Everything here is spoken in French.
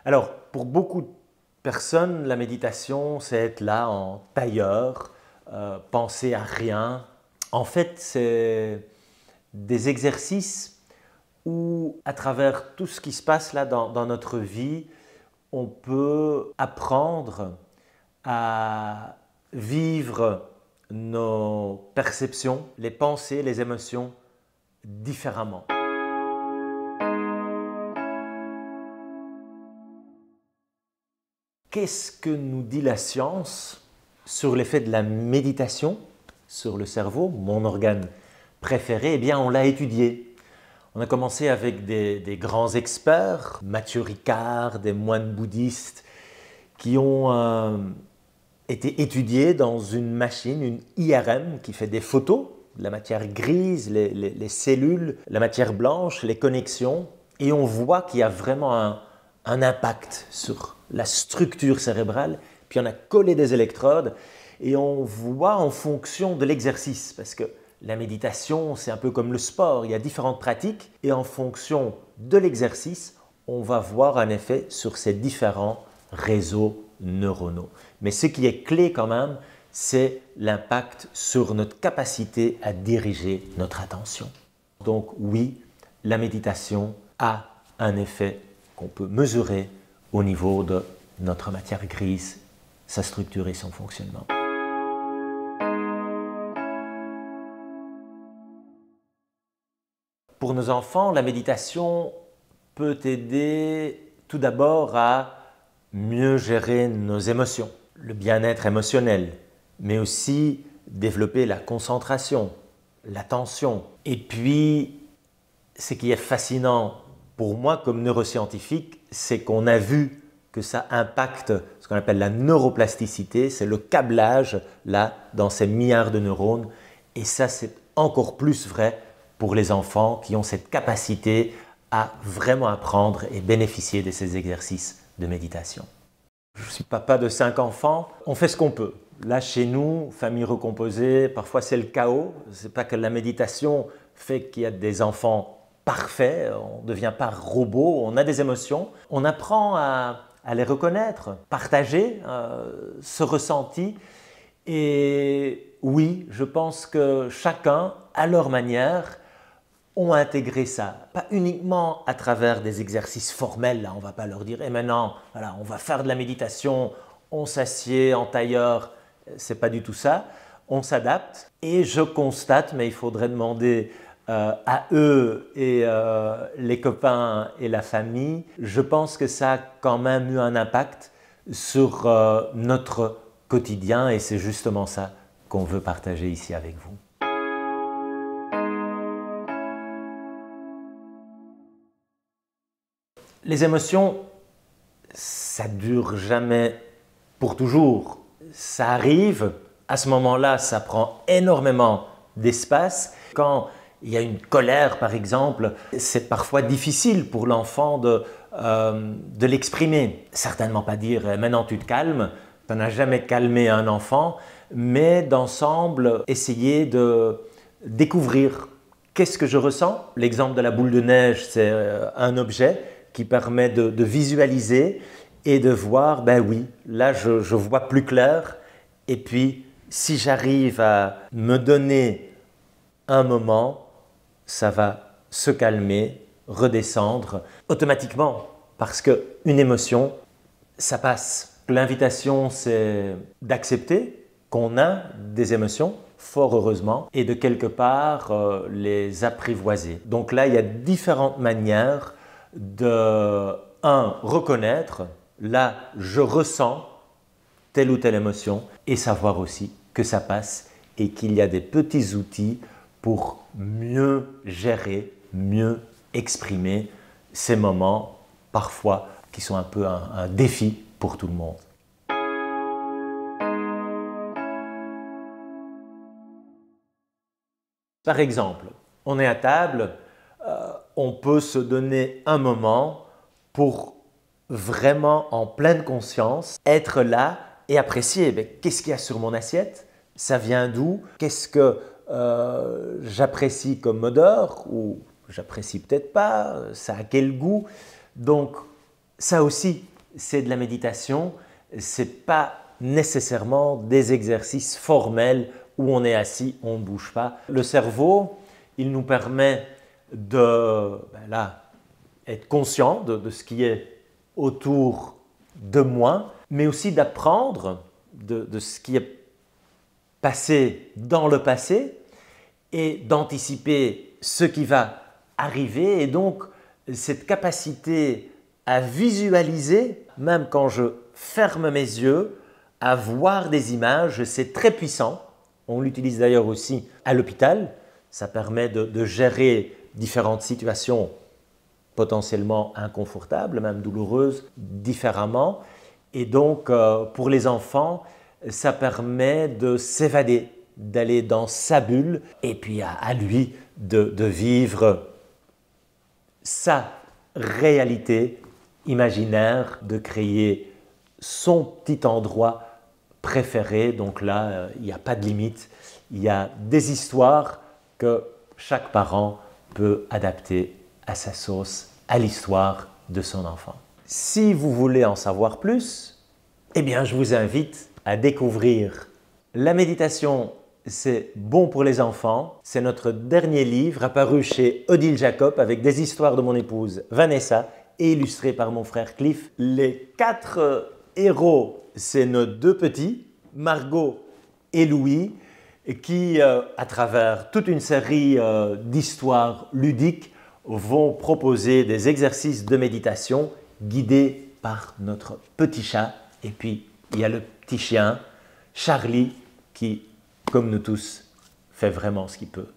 Alors, pour beaucoup de personnes, la méditation, c'est être là en tailleur, penser à rien. En fait, c'est des exercices où, à travers tout ce qui se passe là dans notre vie, on peut apprendre à vivre nos perceptions, les pensées, les émotions différemment. Qu'est-ce que nous dit la science sur l'effet de la méditation sur le cerveau, mon organe préféré? Eh bien, on l'a étudié. On a commencé avec des grands experts, Matthieu Ricard, des moines bouddhistes, qui ont été étudiés dans une machine, une IRM, qui fait des photos de la matière grise, les cellules, la matière blanche, les connexions, et on voit qu'il y a vraiment un impact sur la structure cérébrale, puis on a collé des électrodes, et on voit en fonction de l'exercice, parce que la méditation, c'est un peu comme le sport, il y a différentes pratiques, et en fonction de l'exercice, on va voir un effet sur ces différents réseaux neuronaux. Mais ce qui est clé quand même, c'est l'impact sur notre capacité à diriger notre attention. Donc oui, la méditation a un effet qu'on peut mesurer au niveau de notre matière grise, sa structure et son fonctionnement. Pour nos enfants, la méditation peut aider tout d'abord à mieux gérer nos émotions, le bien-être émotionnel, mais aussi développer la concentration, l'attention. Et puis, ce qui est fascinant pour moi comme neuroscientifique, c'est qu'on a vu que ça impacte ce qu'on appelle la neuroplasticité, c'est le câblage là dans ces milliards de neurones. Et ça, c'est encore plus vrai pour les enfants qui ont cette capacité à vraiment apprendre et bénéficier de ces exercices de méditation. Je suis papa de 5 enfants, on fait ce qu'on peut. Là, chez nous, famille recomposée, parfois c'est le chaos. Ce n'est pas que la méditation fait qu'il y a des enfants parfaits, on ne devient pas robot, on a des émotions. On apprend à les reconnaître, partager ce ressenti. Et oui, je pense que chacun, à leur manière, ont intégré ça. Pas uniquement à travers des exercices formels, là, on ne va pas leur dire « et maintenant, voilà, on va faire de la méditation, on s'assied en tailleur », ce n'est pas du tout ça. On s'adapte et je constate, mais il faudrait demander à eux et les copains et la famille, je pense que ça a quand même eu un impact sur notre quotidien et c'est justement ça qu'on veut partager ici avec vous. Les émotions, ça ne dure jamais pour toujours. Ça arrive, à ce moment-là, ça prend énormément d'espace. Quand il y a une colère, par exemple, c'est parfois difficile pour l'enfant de l'exprimer. Certainement pas dire « maintenant tu te calmes », ça n'a jamais calmé un enfant, mais d'ensemble, essayer de découvrir qu'est-ce que je ressens. L'exemple de la boule de neige, c'est un objet qui permet de visualiser et de voir, ben oui, là je vois plus clair. Et puis, si j'arrive à me donner un moment, ça va se calmer, redescendre automatiquement. Parce qu'une émotion, ça passe. L'invitation, c'est d'accepter qu'on a des émotions, fort heureusement, et de quelque part les apprivoiser. Donc là, il y a différentes manières de, reconnaître, là, je ressens telle ou telle émotion, et savoir aussi que ça passe et qu'il y a des petits outils pour mieux gérer, mieux exprimer ces moments, parfois, qui sont un peu un défi pour tout le monde. Par exemple, on est à table, on peut se donner un moment pour vraiment, en pleine conscience, être là et apprécier qu'est-ce qu'il y a sur mon assiette, ça vient d'où, qu'est-ce que j'apprécie comme odeur ou j'apprécie peut-être pas, ça a quel goût. Donc ça aussi, c'est de la méditation, ce n'est pas nécessairement des exercices formels où on est assis, on ne bouge pas. Le cerveau, il nous permet de être conscient de ce qui est autour de moi, mais aussi d'apprendre de ce qui est passé dans le passé et d'anticiper ce qui va arriver. Et donc, cette capacité à visualiser, même quand je ferme mes yeux, à voir des images, c'est très puissant. On l'utilise d'ailleurs aussi à l'hôpital. Ça permet de gérer différentes situations potentiellement inconfortables, même douloureuses, différemment. Et donc, pour les enfants, ça permet de s'évader, d'aller dans sa bulle et puis à lui de vivre sa réalité imaginaire, de créer son petit endroit préféré. Donc là, il n'y a pas de limite. Il y a des histoires que chaque parent peut adapter à sa sauce, à l'histoire de son enfant. Si vous voulez en savoir plus, eh bien, je vous invite à découvrir La méditation, c'est bon pour les enfants. C'est notre dernier livre apparu chez Odile Jacob avec des histoires de mon épouse Vanessa et illustré par mon frère Cliff. Les 4 héros, c'est nos 2 petits, Margot et Louis, qui, à travers toute une série d'histoires ludiques, vont proposer des exercices de méditation guidés par notre petit chat. Et puis, il y a le petit chien, Charlie, qui, comme nous tous, fait vraiment ce qu'il peut.